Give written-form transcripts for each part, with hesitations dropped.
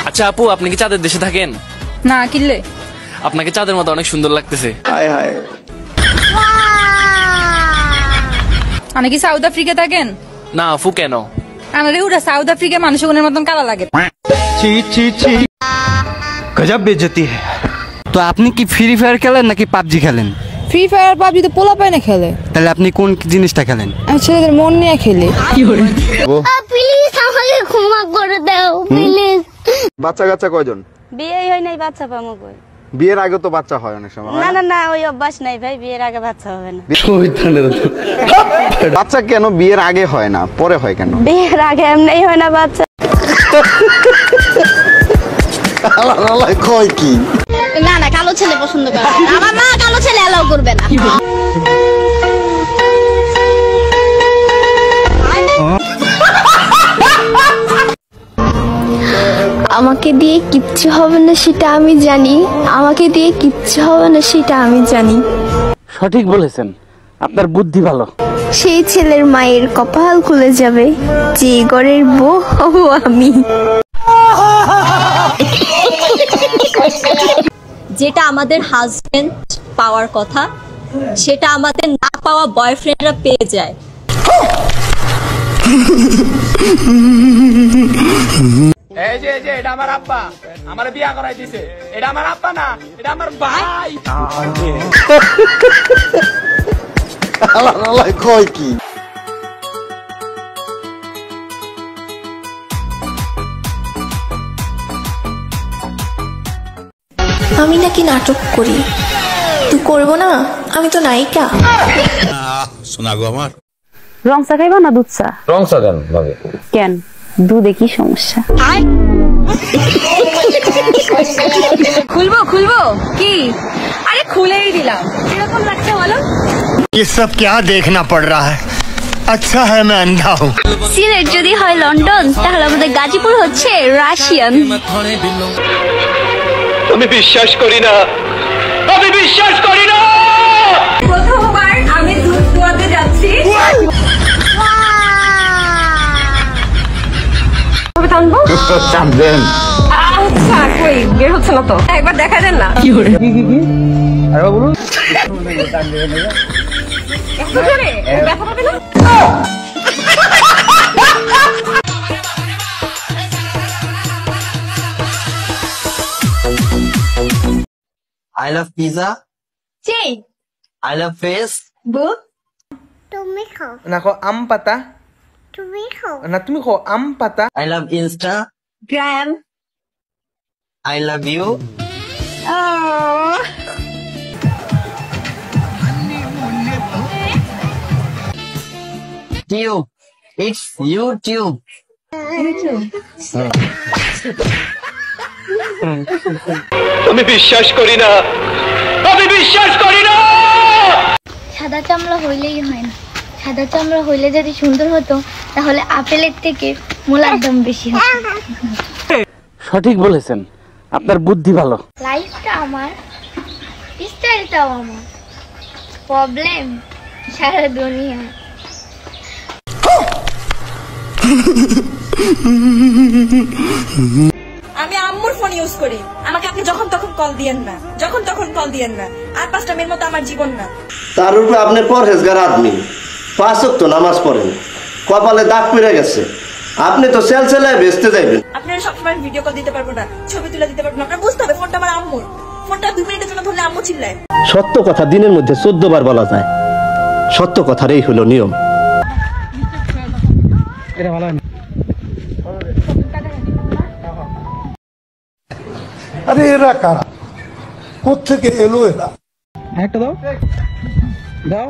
আচ্ছা আপু, আপনি কি চাঁদের দেশে থাকেন? না, কিনলে আপনাকে চাঁদের মতো অনেক সুন্দর লাগতেছে। হায় হায়। আপনি কি সাউথ আফ্রিকা থাকেন? না আপু, কেন? আমাদের ওরা সাউথ আফ্রিকা মানুষের মতন কালা লাগে। ছি ছি ছি, গজব বেইজ্জতি है। তো আপনি কি ফ্রি ফায়ার খেলেন নাকি পাবজি খেলেন? ফ্রি ফায়ার পাবজি তো পোলা পায় না খেলে। তাহলে আপনি কোন জিনিসটা খেলেন? আমি ছেলেদের মন নিয়ে খেলি। প্লিজ আমাকে ক্ষমা করে দাও প্লিজ। বাচ্চা কাচ্চা কয়জন? বিয়ে হয় নাই, বাচ্চা পাবো কই? বিয়ের আগে তো বাচ্চা হয় অনেক সময়। না না না, ওই অভ্যাস নাই ভাই, বিয়ের আগে বাচ্চা হবে না। বাচ্চা কেন বিয়ের আগে হয় না, পরে হয় কেন? বিয়ের আগে এমনি হয় না বাচ্চা। কয় কি? না না, কালো ছেলে পছন্দ করে না। আমার মা কালো ছেলে অ্যালাউ করবে না। আমাকে দিয়ে কিচ্ছু হবে না সেটা আমি জানি, আমাকে দিয়ে কিচ্ছু হবে না সেটা আমি জানি। সঠিক বলেছেন, আপনার বুদ্ধি ভালো। সেই ছেলের মায়ের কপাল খুলে যাবে, যে ঘরের বউ হব আমি। যেটা আমাদের হাজবেন্ড পাওয়ার কথা, সেটা আমাদের না পাওয়া বয়ফ্রেন্ডরা পেয়ে যায়। এই যে এটা আমার আব্বা, আমার বিয়া করাই দিছে। এটা আমার আব্বা না, এটা আমার ভাই। কয় কি? আমি নাকি নাটক করি, তুই করবো না? আমি তো নায়িকা। শোনা গো আমার। রং চা খাইবা না দুধ চা? রং চা দেন ভাবে। কেন, দুধে কি সমস্যা? খুলবো খুলবো কি? আরে খুলেই দিলাম। কিরকম লাগছে বলো? ये सब क्या देखना पड़ रहा है? अच्छा है मैं अंधा हूँ। সিলেট যদি হয় লন্ডন, তাহলে আমাদের গাজীপুর হচ্ছে রাশিয়ান। আমি বিশ্বাস করি না, আমি বিশ্বাস করি না। প্রথমবার আমি দুধ দোয়াতে যাচ্ছি। কবে টানবো? টানবেন? আচ্ছা, কই বের হচ্ছে না তো, একবার দেখা দেন না। কি করে? কি আরে বলুন। এত জোরে ব্যথা পাবে না? I love pizza. G. I love fish. বু তুমি খাও, না খো আম পাতা, তুমি খাও। না তুমি খো আম পাতা। I love Insta. Gram. I love you. Tube. It's YouTube. আমি বিশ্বাস করি না, আমি বিশ্বাস করি না। সাদা চামড়া হইলেই হয় না, সাদা চামড়া হইলে যদি সুন্দর হতো, তাহলে আপেলের থেকে মূলার দাম বেশি হতো। সঠিক বলেছেন, আপনার বুদ্ধি ভালো। লাইফটা আমার, স্টাইলটাও আমার, প্রবলেম সারা দুনিয়া। আমি আম্মুর ফোন ইউজ করি, আমাকে আপনি যখন তখন কল দিয়েন না, যখন তখন কল দিয়েন না। আর 5টা মেয়ের মতো আমার জীবন না। তার উপরে আপনি পরহেজগার আদমি, 5 ওয়াক্ত নামাজ পড়েন, কপালে দাগ পড়ে গেছে, আপনি তো সেল সেলায় বেচতে যাইবেন। আপনারা সবসময় ভিডিও কল দিতে পারবো না, ছবি তুলে দিতে পারবো না। আপনার বুঝতে হবে ফোনটা আমার আম্মুর। ফোনটা 2 মিনিটের জন্য ধরলে আম্মু চিল্লায়। সত্য কথা দিনের মধ্যে 14 বার বলা যায়, সত্য কথার এই হলো নিয়ম। এটা ভালো না। अरे एरा कारा কোত্থেকে এলো এরা? একটা দাও দাও।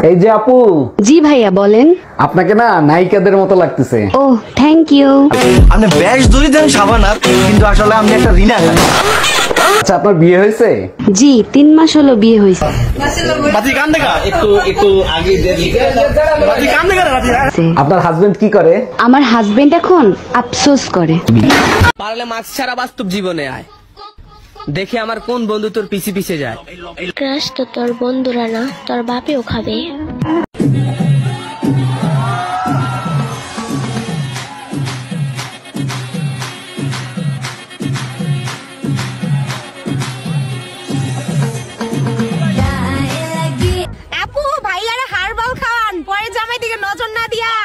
এই যে আপু। জি ভাইয়া বলেন। আপনাকে না নায়িকাদের মতো লাগতেছে। ও থ্যাংক ইউ। আপনি বেশ দূরে দেন সাবানাত, কিন্তু আসলে আমি একটা রিনা। আচ্ছা, আপনার বিয়ে হয়েছে? জি 3 মাস হলো বিয়ে হয়েছে। আপনার হাজবেন্ড কি করে? আমার হাজবেন্ড এখন আফসোস করে। পারলে মাছ ছাড়া বাস্তব জীবনে আয়, দেখে আমার কোন বন্ধু তোর পিছে পিছে যায়। ক্রাশ তো তোর বন্ধুরা না, তোর বাপেও খাবে। দিকে নজর না দিয়া